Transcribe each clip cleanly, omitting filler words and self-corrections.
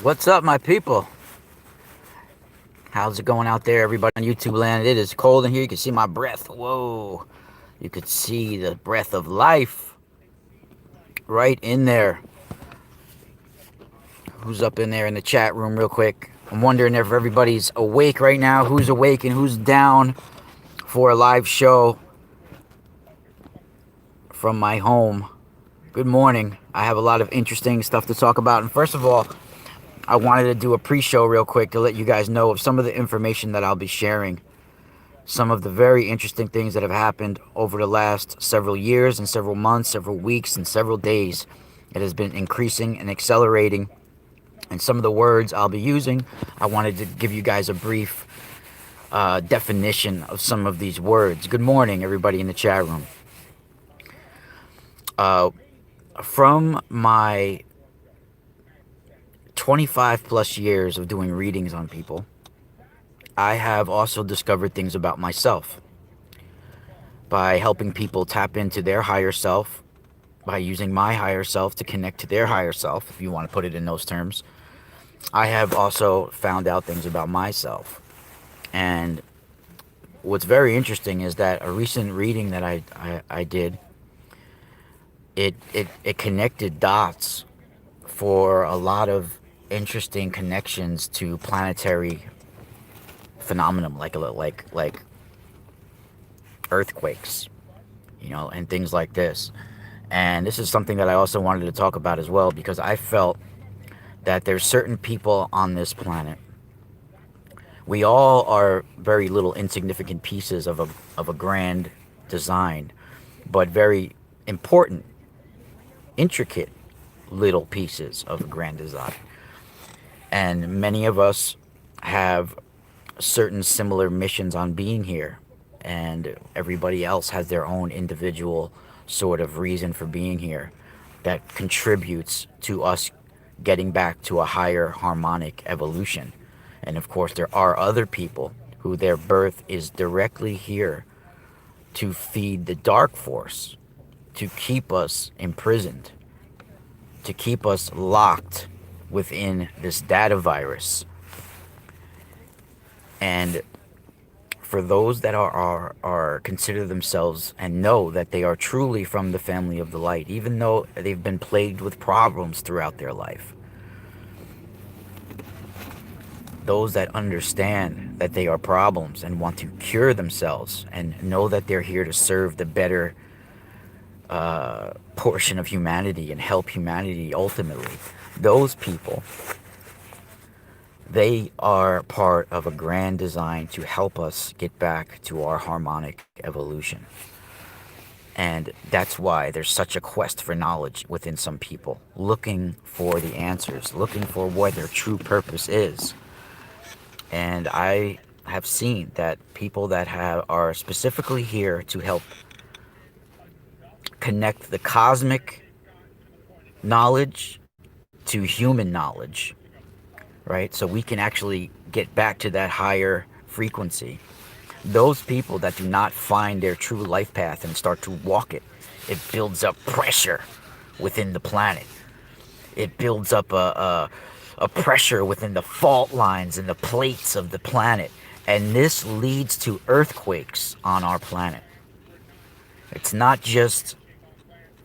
What's up, my people? How's it going out there, everybody on YouTube land? It is cold in here. You can see my breath. Whoa. You could see the breath of life right in there. Who's up in there in the chat room, real quick? I'm wondering if everybody's awake right now. Who's awake and who's down for a live show from my home? Good morning. I have a lot of interesting stuff to talk about. And first of all, I wanted to do a pre-show real quick to let you guys know of some of the information that I'll be sharing. Some of the very interesting things that have happened over the last several years and several months, several weeks, and several days. It has been increasing and accelerating. And some of the words I'll be using, I wanted to give you guys a brief definition of some of these words. Good morning, everybody in the chat room. From my 25 plus years of doing readings on people, I have also discovered things about myself by helping people tap into their higher self, by using my higher self to connect to their higher self, if you want to put it in those terms. I have also found out things about myself. And what's very interesting is that a recent reading that I did, it connected dots for a lot of interesting connections to planetary phenomenon, like earthquakes, and things like this. And this is something that I also wanted to talk about as well, because I felt that there's certain people on this planet. We all are very little insignificant pieces of a grand design, but very important, intricate little pieces of a grand design. And many of us have certain similar missions on being here, and everybody else has their own individual sort of reason for being here that contributes to us getting back to a higher harmonic evolution. And of course, there are other people who their birth is directly here to feed the dark force, to keep us imprisoned, to keep us locked within this data virus. And for those that are consider themselves and know that they are truly from the family of the light, even though they've been plagued with problems throughout their life, those that understand that they are problems and want to cure themselves and know that they're here to serve the better portion of humanity and help humanity ultimately, those people, they are part of a grand design to help us get back to our harmonic evolution. And that's why there's such a quest for knowledge within some people, looking for the answers, looking for what their true purpose is. And I have seen that people that are specifically here to help connect the cosmic knowledge to human knowledge, right? So we can actually get back to that higher frequency. Those people that do not find their true life path and start to walk it, it builds up pressure within the planet. It builds up a pressure within the fault lines and the plates of the planet. And this leads to earthquakes on our planet. It's not just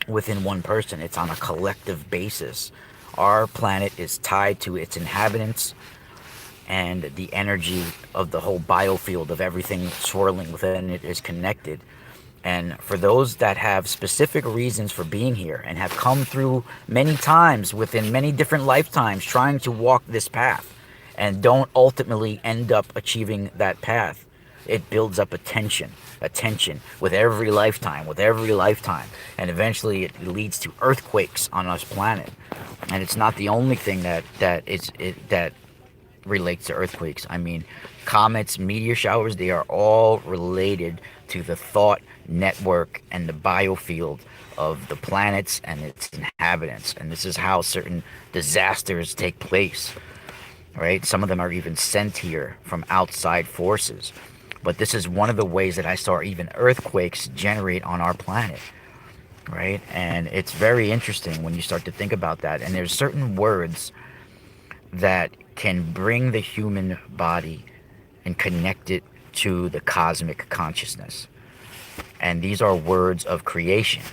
within one person, it's on a collective basis. Our planet is tied to its inhabitants, and the energy of the whole biofield of everything swirling within it is connected. And for those that have specific reasons for being here and have come through many times within many different lifetimes trying to walk this path and don't ultimately end up achieving that path, it builds up a tension with every lifetime, and eventually it leads to earthquakes on this planet. And it's not the only thing that relates to earthquakes. I mean, comets, meteor showers, they are all related to the thought network and the biofield of the planets and its inhabitants. And this is how certain disasters take place, right? Some of them are even sent here from outside forces. But this is one of the ways that I saw even earthquakes generate on our planet, right? And it's very interesting when you start to think about that. And there's certain words that can bring the human body and connect it to the cosmic consciousness. And these are words of creation.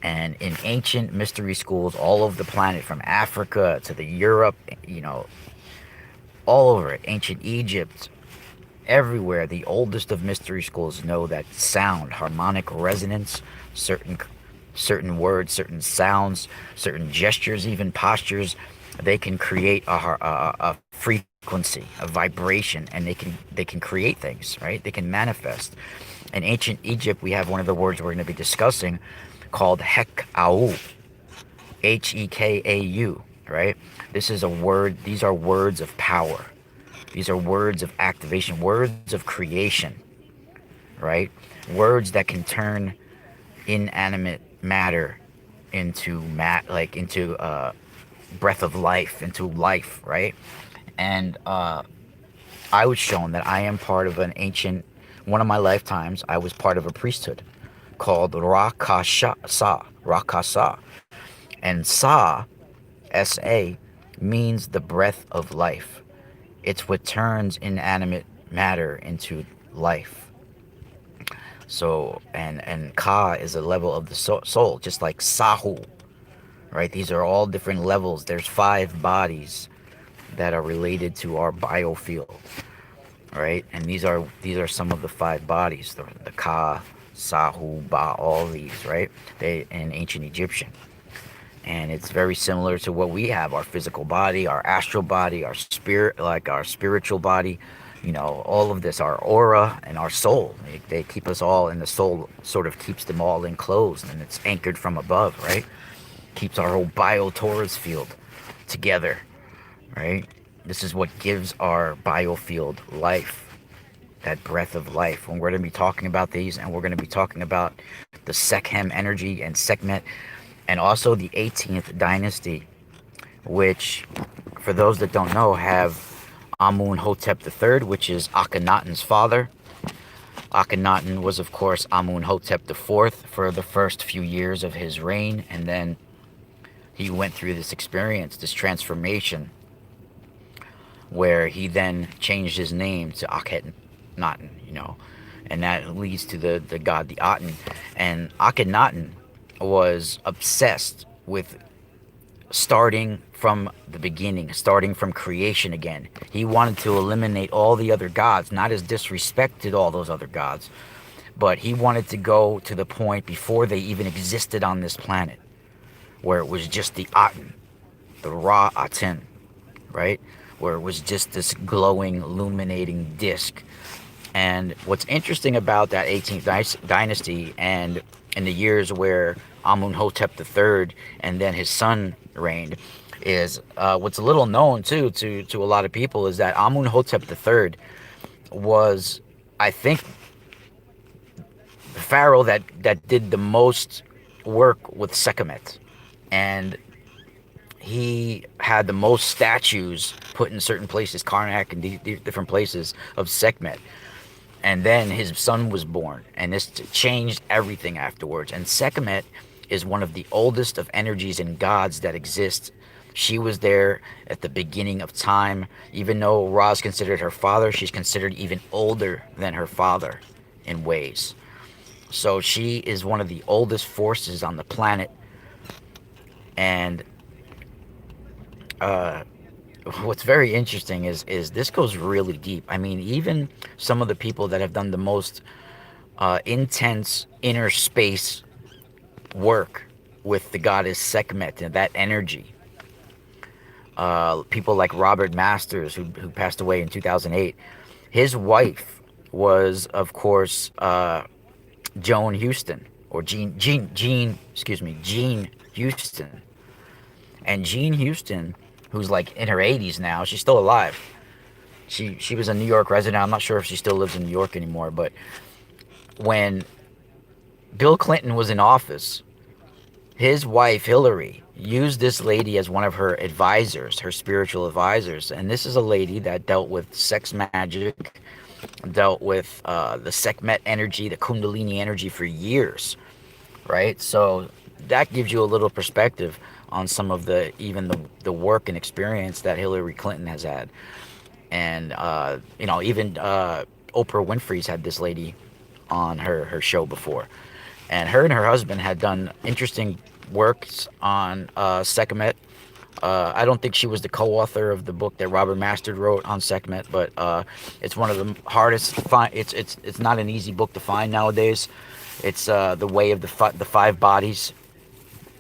And in ancient mystery schools all over the planet, from Africa to the Europe, all over it, ancient Egypt, everywhere, the oldest of mystery schools know that sound, harmonic resonance, certain words, certain sounds, certain gestures, even postures, they can create a frequency, a vibration, and they can create things, right? They can manifest. In ancient Egypt, we have one of the words we're going to be discussing called Hekau, Hekau, right? This is a word, these are words of power. These are words of activation, words of creation, right? Words that can turn inanimate matter into breath of life, into life, right? And I was shown that I am part of an ancient, one of my lifetimes, I was part of a priesthood called Rakasa. And Sa, S-A, means the breath of life. It's what turns inanimate matter into life. So, and Ka is a level of the soul, just like Sahu, right? These are all different levels. There's 5 bodies that are related to our biofield, right? And these are some of the 5 bodies, the Ka, Sahu, Ba, all these, right? They in ancient Egyptian. And it's very similar to what we have: our physical body, our astral body, our spirit, like our spiritual body, all of this, our aura and our soul. They keep us all, and the soul sort of keeps them all enclosed, and it's anchored from above, right? Keeps our whole biotorus field together, right? This is what gives our biofield life, that breath of life. When we're going to be talking about these, and we're going to be talking about the Sekhem energy and Sekhmet, and also the 18th dynasty, which, for those that don't know, have Amun-hotep III, which is Akhenaten's father. Akhenaten was, of course, Amun-hotep IV for the first few years of his reign, and then he went through this experience, this transformation, where he then changed his name to Akhenaten, and that leads to the god, the Aten. And Akhenaten was obsessed with starting from the beginning, starting from creation again. He wanted to eliminate all the other gods, not as disrespect to all those other gods, but he wanted to go to the point before they even existed on this planet, where it was just the Aten, the Ra Aten, right? Where it was just this glowing, illuminating disc. And what's interesting about that 18th dynasty, and in the years where Amun-hotep III and then his son reigned, is what's a little known too to a lot of people, is that Amun-hotep III was, I think, the pharaoh that did the most work with Sekhmet. And he had the most statues put in certain places, Karnak and different places, of Sekhmet. And then his son was born, and this changed everything afterwards. And Sekhmet is one of the oldest of energies and gods that exist. She was there at the beginning of time. Even though Ra is considered her father, she's considered even older than her father in ways. So she is one of the oldest forces on the planet. And what's very interesting is this goes really deep. I mean, even some of the people that have done the most intense inner space work with the goddess Sekhmet and that energy, people like Robert Masters, who passed away in 2008, his wife was, of course, Joan Houston, or Jean Houston. And Jean Houston, who's like in her 80s now, she's still alive. She was a New York resident. I'm not sure if she still lives in New York anymore, but when Bill Clinton was in office, his wife Hillary used this lady as one of her advisors, her spiritual advisors. And this is a lady that dealt with sex magic, dealt with the Sekhmet energy, the Kundalini energy for years, right? So that gives you a little perspective on some of the even the work and experience that Hillary Clinton has had. And even Oprah Winfrey's had this lady on her show before, and her husband had done interesting works on Sekhmet. I don't think she was the co-author of the book that Robert Masters wrote on Sekhmet, but it's one of the hardest to find. It's not an easy book to find nowadays. It's the way of the five bodies.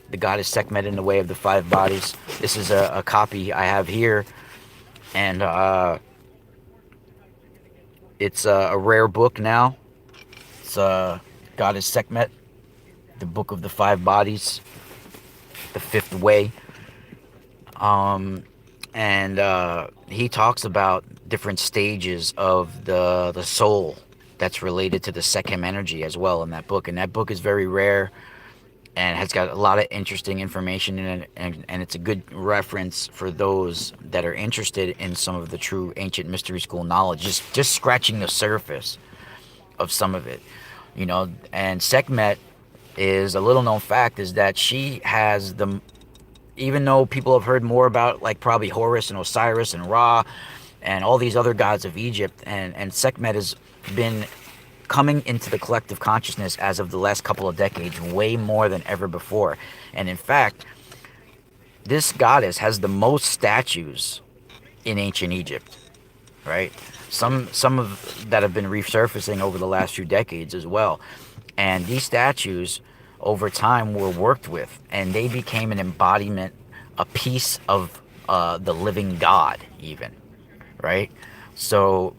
The goddess Sekhmet in the way of the five bodies. This is a copy I have here, and it's a rare book now. It's Goddess Sekhmet, the book of the five bodies, the fifth way. And he talks about different stages of the soul that's related to the Sekhem energy as well in that book. And that book is very rare and has got a lot of interesting information in it, and it's a good reference for those that are interested in some of the true ancient mystery school knowledge, just scratching the surface of some of it, and Sekhmet is a little known fact is that she has even though people have heard more about like probably Horus and Osiris and Ra and all these other gods of Egypt, and Sekhmet has been coming into the collective consciousness as of the last couple of decades way more than ever before. And in fact, this goddess has the most statues in ancient Egypt, right? Some of that have been resurfacing over the last few decades as well. And these statues over time were worked with, and they became an embodiment, a piece of the living God even, right? So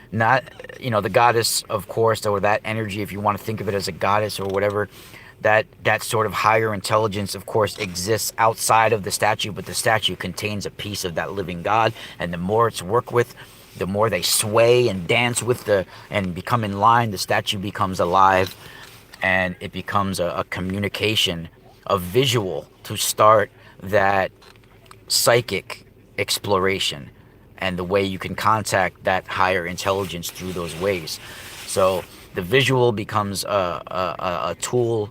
not, the goddess, of course, or that energy, if you want to think of it as a goddess or whatever, that sort of higher intelligence, of course, exists outside of the statue, but the statue contains a piece of that living God, and the more it's worked with, the more they sway and dance with and become in line, the statue becomes alive, and it becomes a communication, a visual to start that psychic exploration and the way you can contact that higher intelligence through those ways. So the visual becomes a tool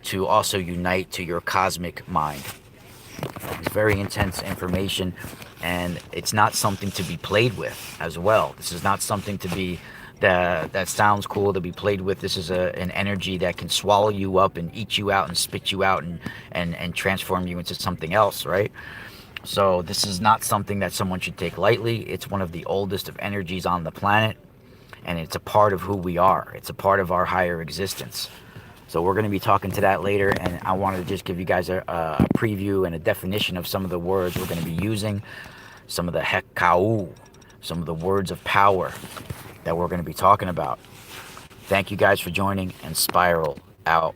to also unite to your cosmic mind. It's very intense information, and it's not something to be played with as well. This is not something to be that sounds cool to be played with. This is an energy that can swallow you up and eat you out and spit you out and transform you into something else, right? So this is not something that someone should take lightly. It's one of the oldest of energies on the planet, and it's a part of who we are. It's a part of our higher existence. So we're going to be talking to that later, and I wanted to just give you guys a preview and a definition of some of the words we're going to be using, some of the Hekau, some of the words of power that we're going to be talking about. Thank you guys for joining, and Spiral out.